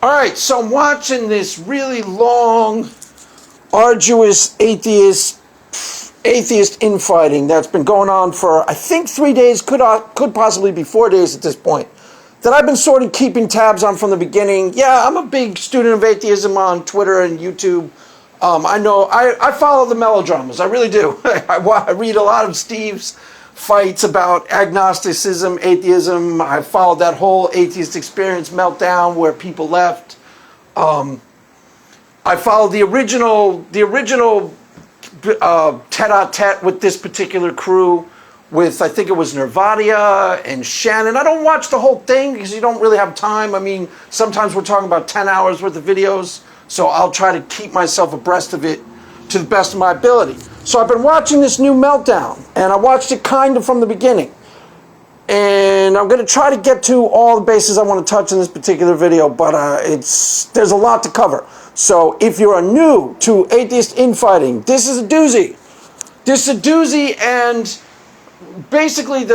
All right, so I'm watching this really long, arduous atheist infighting that's been going on for, I think, 3 days, could possibly be 4 days at this point, that I've been sort of keeping tabs on from the beginning. Yeah, I'm a big student of atheism on Twitter and YouTube. I follow the melodramas, I really do. I read a lot of Steve's fights about agnosticism, atheism. I followed that whole atheist experience meltdown where people left. I followed the original tete-a-tete with this particular crew with, I think it was Nirvadia and Shannon. I don't watch the whole thing because you don't really have time. I mean, sometimes we're talking about 10 hours worth of videos, so I'll try to keep myself abreast of it to the best of my ability. So I've been watching this new meltdown, and I watched it kind of from the beginning. And I'm going to try to get to all the bases I want to touch in this particular video, but there's a lot to cover. So if you are new to atheist infighting, this is a doozy. This is a doozy, and basically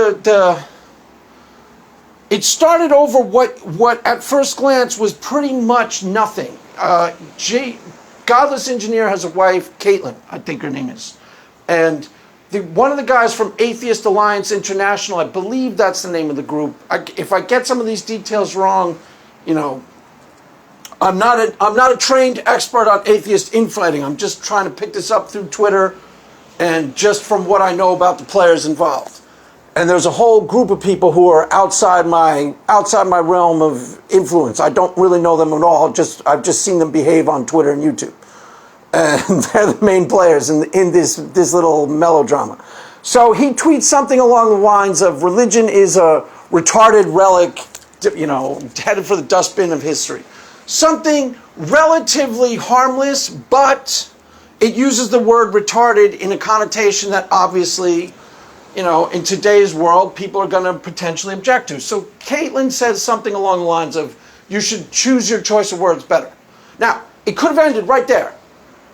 it started over what at first glance was pretty much nothing. Godless Engineer has a wife, Katlyn, I think her name is. And one of the guys from Atheist Alliance International, I believe that's the name of the group. If I get some of these details wrong, you know, I'm not a trained expert on atheist infighting. I'm just trying to pick this up through Twitter and just from what I know about the players involved. And there's a whole group of people who are outside my realm of influence. I don't really know them at all. I've just seen them behave on Twitter and YouTube. And they're the main players in this little melodrama. So he tweets something along the lines of, religion is a retarded relic, you know, headed for the dustbin of history. Something relatively harmless, but it uses the word retarded in a connotation that obviously, you know, in today's world, people are going to potentially object to. So Katlyn says something along the lines of, you should choose your choice of words better. Now, it could have ended right there,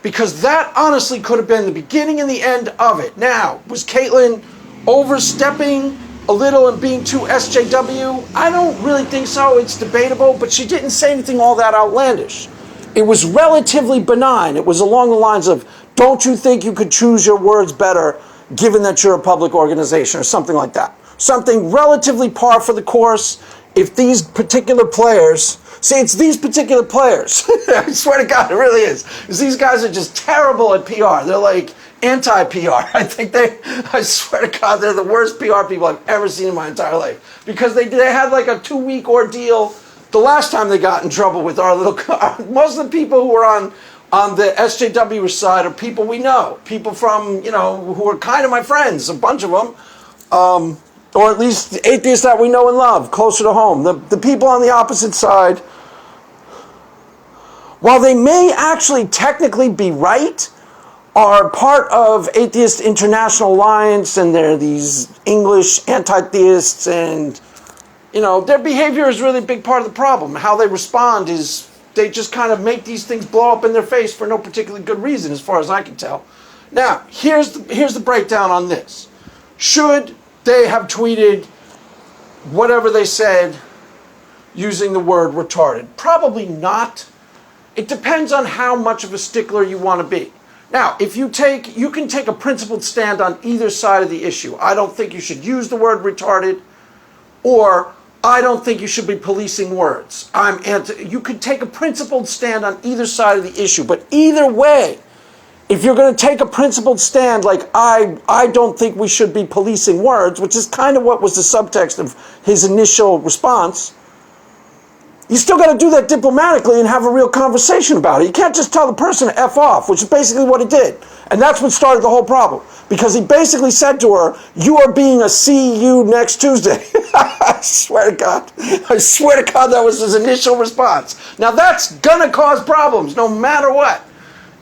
because that honestly could have been the beginning and the end of it. Now, was Katlyn overstepping a little and being too SJW? I don't really think so. It's debatable, but she didn't say anything all that outlandish. It was relatively benign. It was along the lines of, don't you think you could choose your words better given that you're a public organization, or something like that. Something relatively par for the course. If these particular players, see, it's these particular players. I swear to God, it really is. Because these guys are just terrible at PR. They're like anti-PR. I swear to God, they're the worst PR people I've ever seen in my entire life. Because they had like a 2-week ordeal the last time they got in trouble with our little, most of the people who were on the SJW side are people we know. People from, you know, who are kind of my friends, a bunch of them. Or at least the atheists that we know and love, closer to home. The people on the opposite side, while they may actually technically be right, are part of Atheist International Alliance, and they're these English anti-theists, and, you know, their behavior is really a big part of the problem. How they respond is, they just kind of make these things blow up in their face for no particularly good reason, as far as I can tell. Now, here's the breakdown on this. Should they have tweeted whatever they said using the word retarded? Probably not. It depends on how much of a stickler you want to be. Now, if you can take a principled stand on either side of the issue. I don't think you should use the word retarded, or I don't think you should be policing words. You could take a principled stand on either side of the issue, but either way, if you're going to take a principled stand like, I don't think we should be policing words, which is kind of what was the subtext of his initial response, you still got to do that diplomatically and have a real conversation about it. You can't just tell the person to F off, which is basically what he did. And that's what started the whole problem. Because he basically said to her, you are being a see you next Tuesday. I swear to God. I swear to God that was his initial response. Now that's going to cause problems no matter what.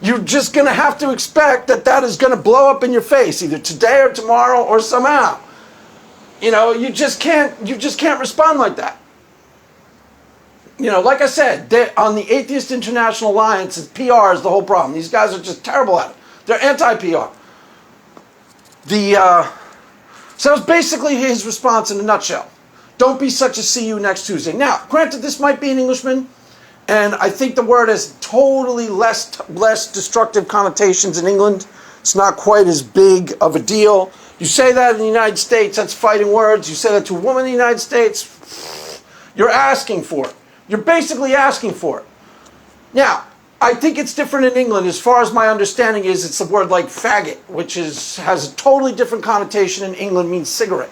You're just going to have to expect that is going to blow up in your face either today or tomorrow or somehow. You know, you just can't respond like that. You know, like I said, on the Atheist International Alliance, PR is the whole problem. These guys are just terrible at it. They're anti-PR. So that was basically his response in a nutshell. Don't be such a see you next Tuesday. Now, granted, this might be an Englishman, And I think the word has totally less destructive connotations in England. It's not quite as big of a deal. You say that in the United States, that's fighting words. You say that to a woman in the United States, you're asking for it. You're basically asking for it. Now, I think it's different in England. As far as my understanding is, it's a word like faggot, which has a totally different connotation in England, means cigarette.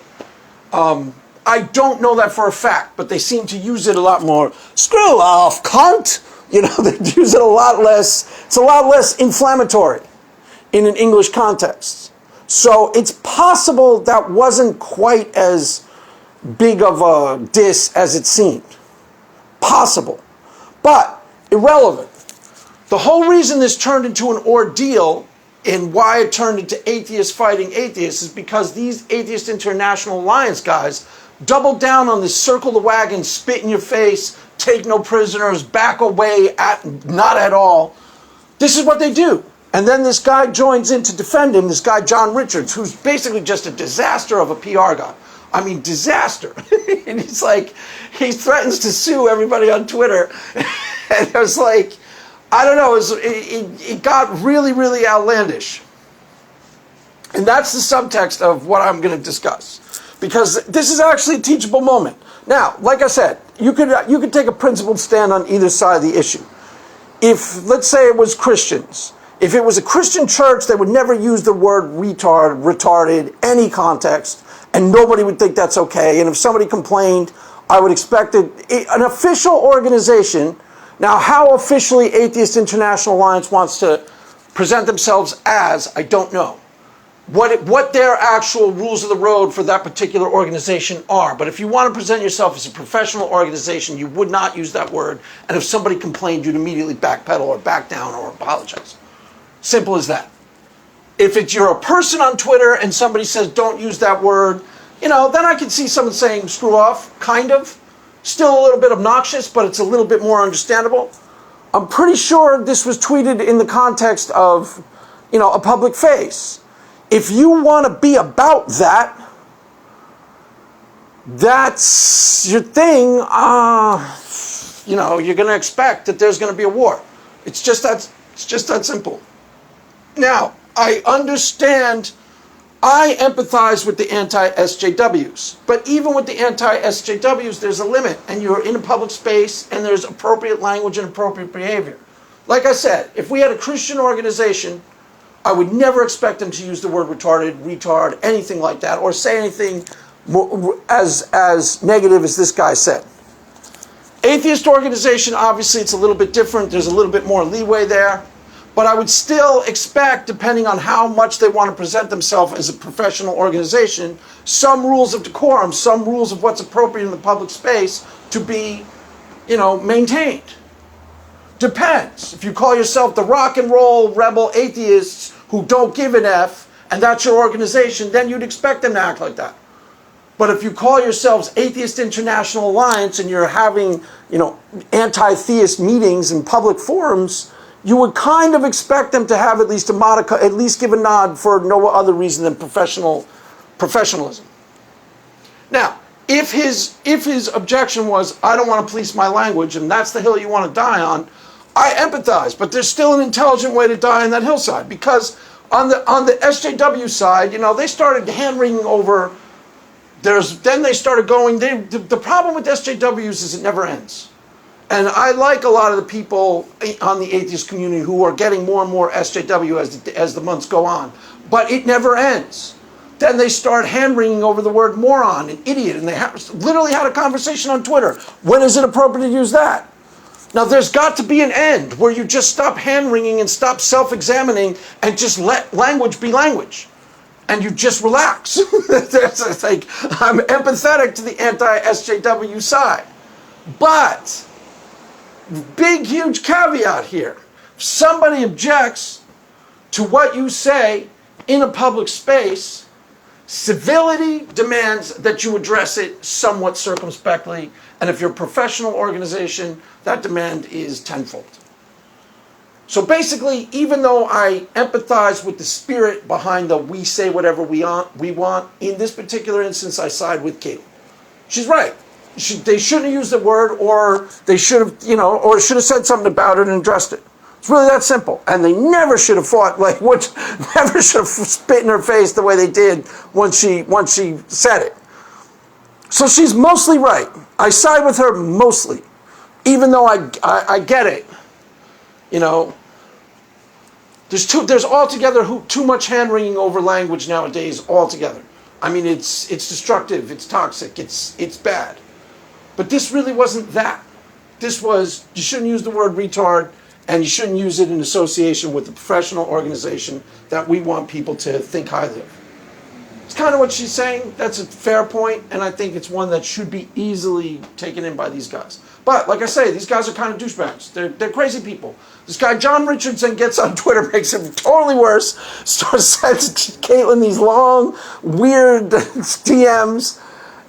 I don't know that for a fact, but they seem to use it a lot more. Screw off, cunt! You know, they use it a lot less. It's a lot less inflammatory in an English context. So it's possible that wasn't quite as big of a diss as it seemed. Possible. But irrelevant. The whole reason this turned into an ordeal and why it turned into atheists fighting atheists is because these Atheist International Alliance guys doubled down on this circle the wagon, spit in your face, take no prisoners, back away, not at all. This is what they do. And then this guy joins in to defend him, this guy John Richards, who's basically just a disaster of a PR guy. I mean, disaster. And he's like, he threatens to sue everybody on Twitter. And it was like, I don't know, it got really, really outlandish. And that's the subtext of what I'm going to discuss. Because this is actually a teachable moment. Now, like I said, you could take a principled stand on either side of the issue. If, let's say it was Christians. If it was a Christian church, they would never use the word retard, retarded, any context, and nobody would think that's okay. And if somebody complained, I would expect an official organization. Now, how officially Atheist International Alliance wants to present themselves as, I don't know. What their actual rules of the road for that particular organization are. But if you want to present yourself as a professional organization, you would not use that word. And if somebody complained, you'd immediately backpedal or back down or apologize. Simple as that. If you're a person on Twitter and somebody says, don't use that word, then I can see someone saying, screw off, kind of. Still a little bit obnoxious, but it's a little bit more understandable. I'm pretty sure this was tweeted in the context of, a public face. If you want to be about that, that's your thing, you're going to expect that there's going to be a war. It's just that simple. Now, I understand, I empathize with the anti-SJWs. But even with the anti-SJWs, there's a limit. And you're in a public space, and there's appropriate language and appropriate behavior. Like I said, if we had a Christian organization, I would never expect them to use the word retarded, retard, anything like that, or say anything as negative as this guy said. Atheist organization, obviously, it's a little bit different. There's a little bit more leeway there. But I would still expect, depending on how much they want to present themselves as a professional organization, some rules of decorum, some rules of what's appropriate in the public space to be, maintained. Depends. If you call yourself the rock and roll rebel atheists who don't give an F, and that's your organization, then you'd expect them to act like that. But if you call yourselves Atheist International Alliance and you're having, anti-theist meetings in public forums, you would kind of expect them to have at least at least give a nod for no other reason than professionalism. Now, if his objection was, I don't want to police my language, and that's the hill you want to die on, I empathize, but there's still an intelligent way to die on that hillside. Because on the SJW side, they started hand-wringing over. Then they started going. The problem with SJWs is it never ends. And I like a lot of the people on the atheist community who are getting more and more SJW as the months go on. But it never ends. Then they start hand-wringing over the word moron and idiot. And they literally had a conversation on Twitter. When is it appropriate to use that? Now, there's got to be an end where you just stop hand-wringing and stop self-examining and just let language be language. And you just relax. It's like, I'm empathetic to the anti-SJW side. But, big, huge caveat here. If somebody objects to what you say in a public space, civility demands that you address it somewhat circumspectly. And if you're a professional organization, that demand is tenfold. So basically, even though I empathize with the spirit behind the we say whatever we want, in this particular instance, I side with Katlyn. She's right. they shouldn't have used the word, or they should have, or should have said something about it and addressed it. It's really that simple. And they never should have fought, never should have spit in her face the way they did once she said it. So she's mostly right. I side with her mostly, even though I get it. There's altogether too much hand-wringing over language nowadays altogether. I mean, it's destructive, it's toxic, it's bad. But this really wasn't that. This was, you shouldn't use the word retard, and you shouldn't use it in association with a professional organization that we want people to think highly of. It's kind of what she's saying. That's a fair point, and I think it's one that should be easily taken in by these guys. But, like I say, these guys are kind of douchebags. They're crazy people. This guy, John Richardson, gets on Twitter, makes it totally worse, sends Katlyn these long, weird DMs,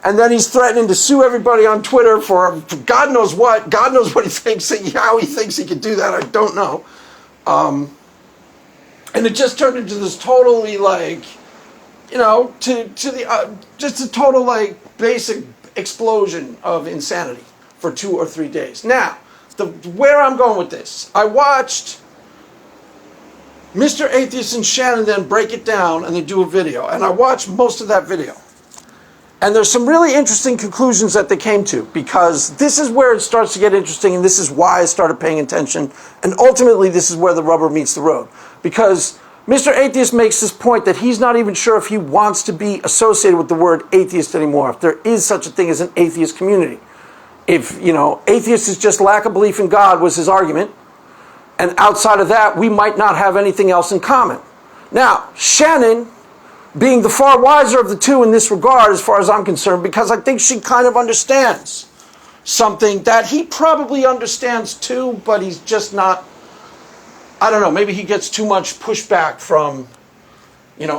and then he's threatening to sue everybody on Twitter for God knows what. God knows what he thinks, how he thinks he could do that, I don't know. And it just turned into this totally, just a total, basic explosion of insanity for 2 or 3 days. Now, where I'm going with this, I watched Mr. Atheist and Shannon then break it down, and they do a video, and I watched most of that video. And there's some really interesting conclusions that they came to, because this is where it starts to get interesting, and this is why I started paying attention, and ultimately this is where the rubber meets the road. Because Mr. Atheist makes this point that he's not even sure if he wants to be associated with the word atheist anymore, if there is such a thing as an atheist community. If, atheist is just lack of belief in God, was his argument, and outside of that, we might not have anything else in common. Now, Shannon, being the far wiser of the two in this regard, as far as I'm concerned, because I think she kind of understands something that he probably understands too, but he's just not, I don't know, maybe he gets too much pushback from,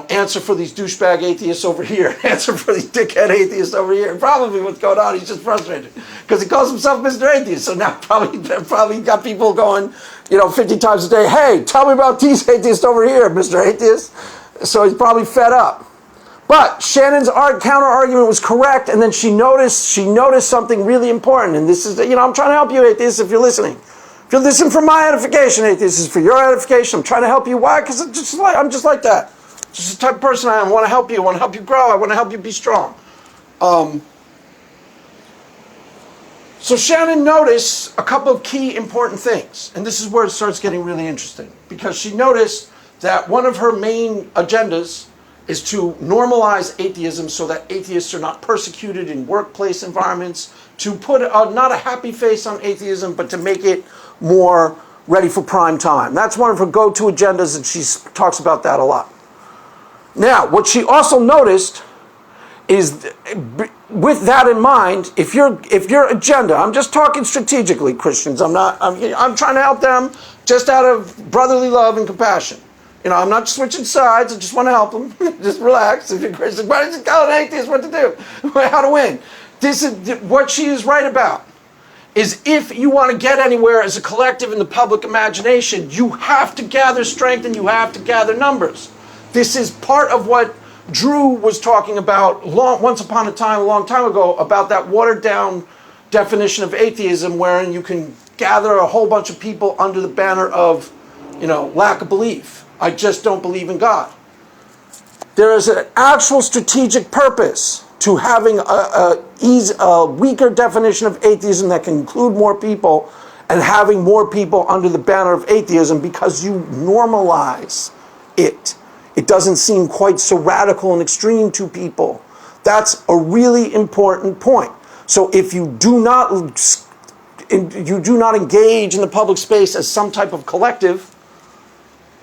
answer for these douchebag atheists over here, answer for these dickhead atheists over here. Probably what's going on, he's just frustrated, because he calls himself Mr. Atheist, so now probably got people going, 50 times a day, hey, tell me about these atheists over here, Mr. Atheist. So he's probably fed up. But Shannon's counter-argument was correct, and then she noticed something really important. And this is, I'm trying to help you, atheists, if you're listening. If you're listening for my edification, atheists, this is for your edification. I'm trying to help you. Why? Because I'm just like that. Just the type of person I am. I want to help you. I want to help you grow. I want to help you be strong. So Shannon noticed a couple of key important things. And this is where it starts getting really interesting. Because she noticed that one of her main agendas is to normalize atheism so that atheists are not persecuted in workplace environments, to put not a happy face on atheism, but to make it more ready for prime time. That's one of her go-to agendas, and she talks about that a lot. Now, what she also noticed is, with that in mind, if your agenda, I'm just talking strategically, Christians, I'm trying to help them just out of brotherly love and compassion. I'm not switching sides. I just want to help them. Just relax. If you're Christian, why don't you tell an atheist what to do? How to win. This is what she is right about. Is if you want to get anywhere as a collective in the public imagination, you have to gather strength and you have to gather numbers. This is part of what Drew was talking about once upon a time, a long time ago, about that watered down definition of atheism, wherein you can gather a whole bunch of people under the banner of, lack of belief. I just don't believe in God. There is an actual strategic purpose to having a weaker definition of atheism that can include more people, and having more people under the banner of atheism, because you normalize it. It doesn't seem quite so radical and extreme to people. That's a really important point. So if you do not engage in the public space as some type of collective,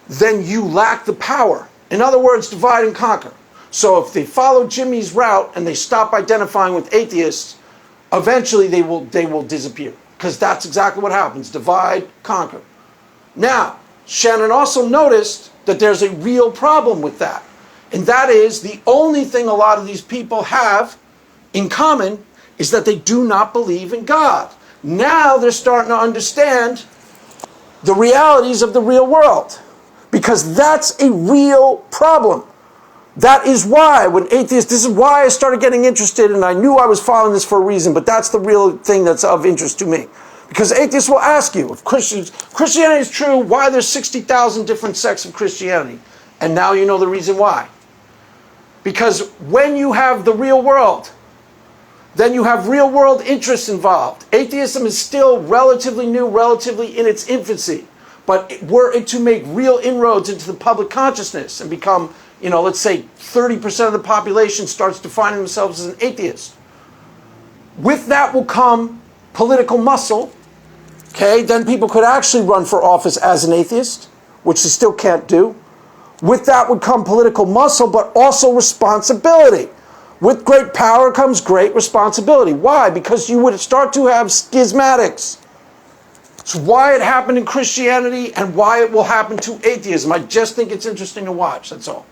then you lack the power. In other words, divide and conquer. So if they follow Jimmy's route and they stop identifying with atheists, eventually they will disappear. Because that's exactly what happens. Divide, conquer. Now, Shannon also noticed that there's a real problem with that. And that is, the only thing a lot of these people have in common is that they do not believe in God. Now they're starting to understand the realities of the real world. Because that's a real problem. That is why when atheists, this is why I started getting interested, and I knew I was following this for a reason, but that's the real thing that's of interest to me. Because atheists will ask you, if Christianity is true, why there's 60,000 different sects of Christianity? And now you know the reason why. Because when you have the real world, then you have real world interests involved. Atheism is still relatively new, relatively in its infancy. But were it to make real inroads into the public consciousness and become, let's say 30% of the population starts defining themselves as an atheist. With that will come political muscle. Okay, then people could actually run for office as an atheist, which they still can't do. With that would come political muscle, but also responsibility. With great power comes great responsibility. Why? Because you would start to have schismatics. It's why it happened in Christianity and why it will happen to atheism. I just think it's interesting to watch, that's all.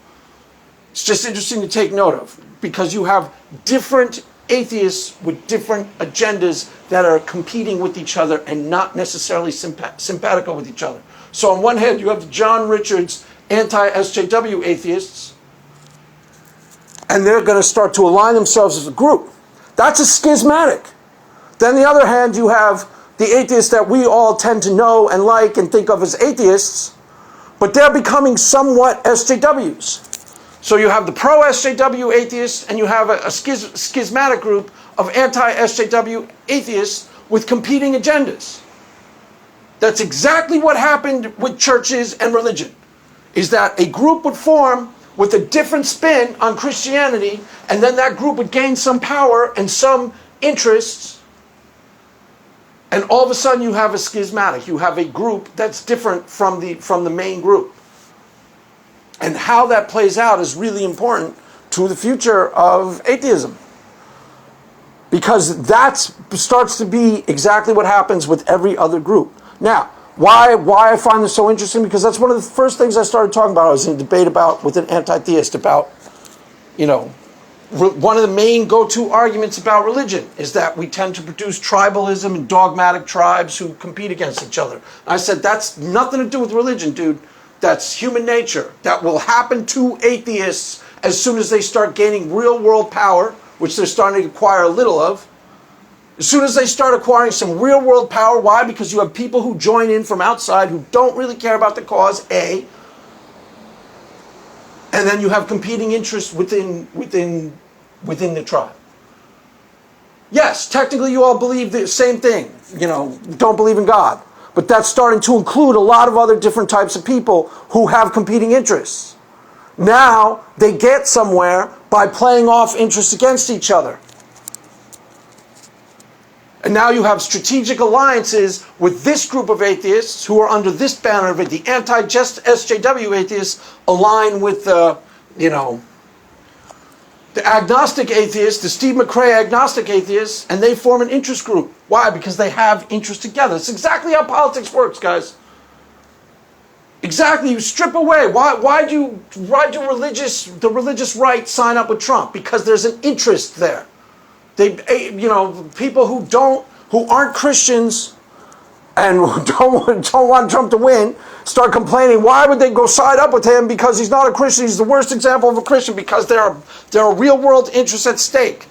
It's just interesting to take note of, because you have different atheists with different agendas that are competing with each other and not necessarily simpatico with each other. So on one hand, you have the John Richards anti-SJW atheists, and they're going to start to align themselves as a group. That's a schismatic. Then on the other hand, you have the atheists that we all tend to know and like and think of as atheists, but they're becoming somewhat SJWs. So you have the pro-SJW atheists, and you have a schismatic group of anti-SJW atheists with competing agendas. That's exactly what happened with churches and religion, is that a group would form with a different spin on Christianity, and then that group would gain some power and some interests, and all of a sudden you have a schismatic. You have a group that's different from the main group. And how that plays out is really important to the future of atheism. Because that starts to be exactly what happens with every other group. Now, why I find this so interesting? Because that's one of the first things I started talking about. I was in a debate with an anti-theist about, one of the main go-to arguments about religion is that we tend to produce tribalism and dogmatic tribes who compete against each other. And I said, that's nothing to do with religion, dude. That's human nature. That will happen to atheists as soon as they start gaining real-world power, which they're starting to acquire a little of. As soon as they start acquiring some real-world power, why? Because you have people who join in from outside who don't really care about the cause, A. And then you have competing interests within the tribe. Yes, technically you all believe the same thing. Don't believe in God. But that's starting to include a lot of other different types of people who have competing interests. Now, they get somewhere by playing off interests against each other. And now you have strategic alliances with this group of atheists who are under this banner of it. The anti-SJW atheists align with the agnostic atheists, the Steve McRae agnostic atheists, and they form an interest group. Why? Because they have interests together. It's exactly how politics works, guys. Exactly. You strip away. Why do the religious right sign up with Trump? Because there's an interest there. People who aren't Christians and don't want Trump to win start complaining. Why would they go side up with him? Because he's not a Christian. He's the worst example of a Christian, because there are real world interests at stake.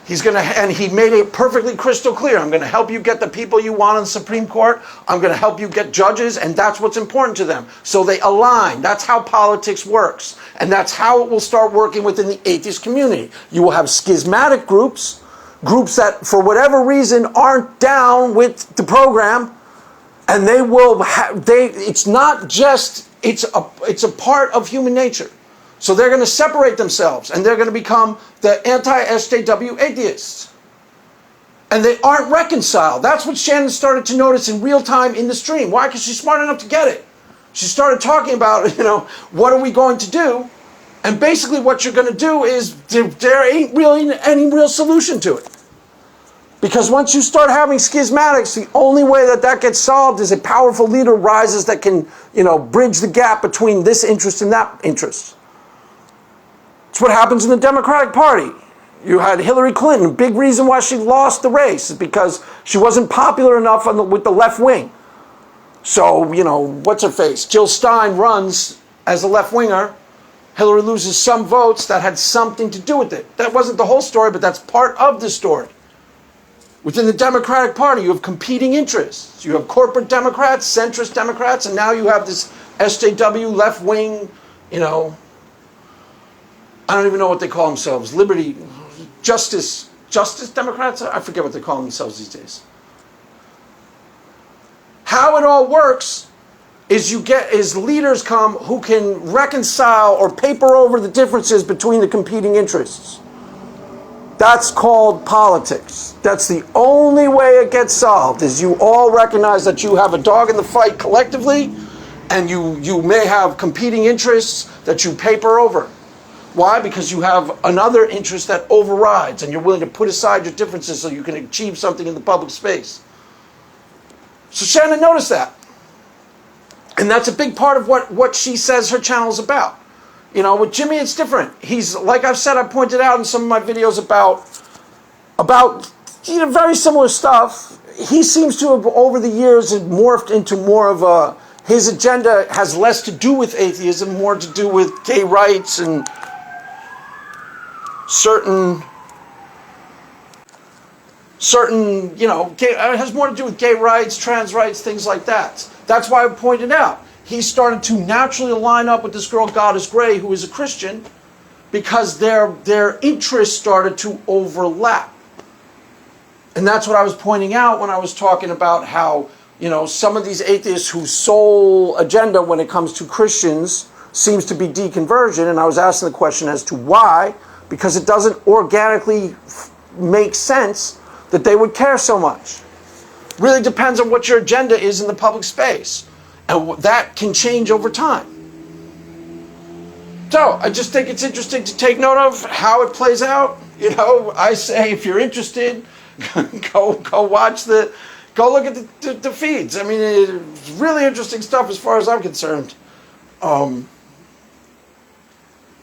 And he made it perfectly crystal clear. I'm going to help you get the people you want on the Supreme Court. I'm going to help you get judges, and that's what's important to them. So they align. That's how politics works. And that's how it will start working within the atheist community. You will have schismatic groups that for whatever reason aren't down with the program, and they will it's not just, it's a part of human nature. So they're going to separate themselves, and they're going to become the anti-SJW atheists. And they aren't reconciled. That's what Shannon started to notice in real time in the stream. Why? Because she's smart enough to get it. She started talking about, what are we going to do? And basically what you're going to do is, there ain't really any real solution to it. Because once you start having schismatics, the only way that gets solved is a powerful leader rises that can, bridge the gap between this interest and that interest. It's what happens in the Democratic Party. You had Hillary Clinton. A big reason why she lost the race is because she wasn't popular enough with the left wing. So, what's her face? Jill Stein runs as a left winger, Hillary loses some votes, that had something to do with it. That wasn't the whole story, but that's part of the story. Within the Democratic Party, you have competing interests. You have corporate Democrats, centrist Democrats, and now you have this SJW left-wing, you know, I don't even know what they call themselves, liberty, justice Democrats? I forget what they call themselves these days. How it all works is leaders come who can reconcile or paper over the differences between the competing interests. That's called politics. That's the only way it gets solved, is you all recognize that you have a dog in the fight collectively, and you may have competing interests that you paper over. Why? Because you have another interest that overrides, and you're willing to put aside your differences so you can achieve something in the public space. So Shannon noticed that. And that's a big part of what she says her channel is about. You know, with Jimmy, it's different. He's, like I've said, I pointed out in some of my videos about you know, very similar stuff. He seems to have, over the years, morphed into more of a, his agenda has less to do with atheism, more to do with gay rights and certain, you know, it has more to do with gay rights, trans rights, things like that. That's why I pointed out, he started to naturally line up with this girl, Goddess Gray, who is a Christian, because their interests started to overlap. And that's what I was pointing out when I was talking about how, you know, some of these atheists whose sole agenda when it comes to Christians seems to be deconversion, and I was asking the question as to why, because it doesn't organically make sense that they would care so much. Really depends on what your agenda is in the public space. And that can change over time. So, I just think it's interesting to take note of how it plays out. You know, I say if you're interested, go watch go look at the feeds. I mean, it's really interesting stuff as far as I'm concerned. You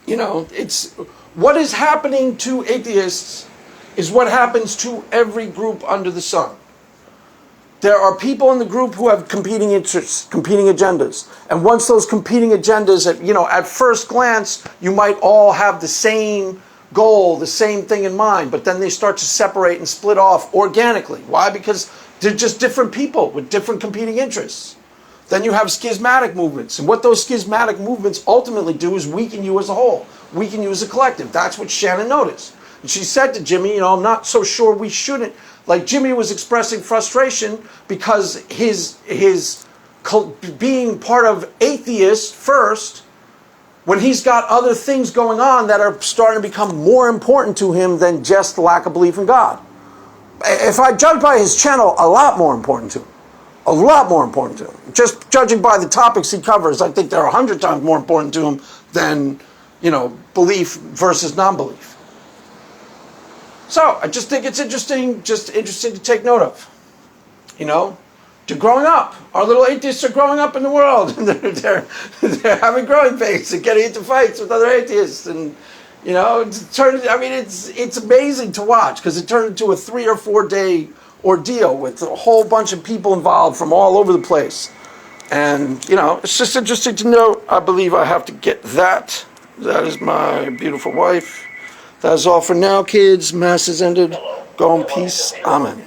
know, it's what is happening to atheists is what happens to every group under the sun. There are people in the group who have competing interests, competing agendas. And once those competing agendas, at first glance, you might all have the same goal, the same thing in mind, but then they start to separate and split off organically. Why? Because they're just different people with different competing interests. Then you have schismatic movements. And what those schismatic movements ultimately do is weaken you as a whole, weaken you as a collective. That's what Shannon noticed. And she said to Jimmy, I'm not so sure we shouldn't. Like Jimmy was expressing frustration because his being part of atheist first, when he's got other things going on that are starting to become more important to him than just the lack of belief in God. If I judge by his channel, a lot more important to him. A lot more important to him. Just judging by the topics he covers, I think they're 100 times more important to him than, belief versus non-belief. So, I just think it's interesting to take note of. They're growing up. Our little atheists are growing up in the world. And they're having growing pains and getting into fights with other atheists. And, it's amazing to watch because it turned into a 3 or 4 day ordeal with a whole bunch of people involved from all over the place. And, it's just interesting to note. I believe I have to get that. That is my beautiful wife. That is all for now, kids. Mass is ended. Go in peace. Amen.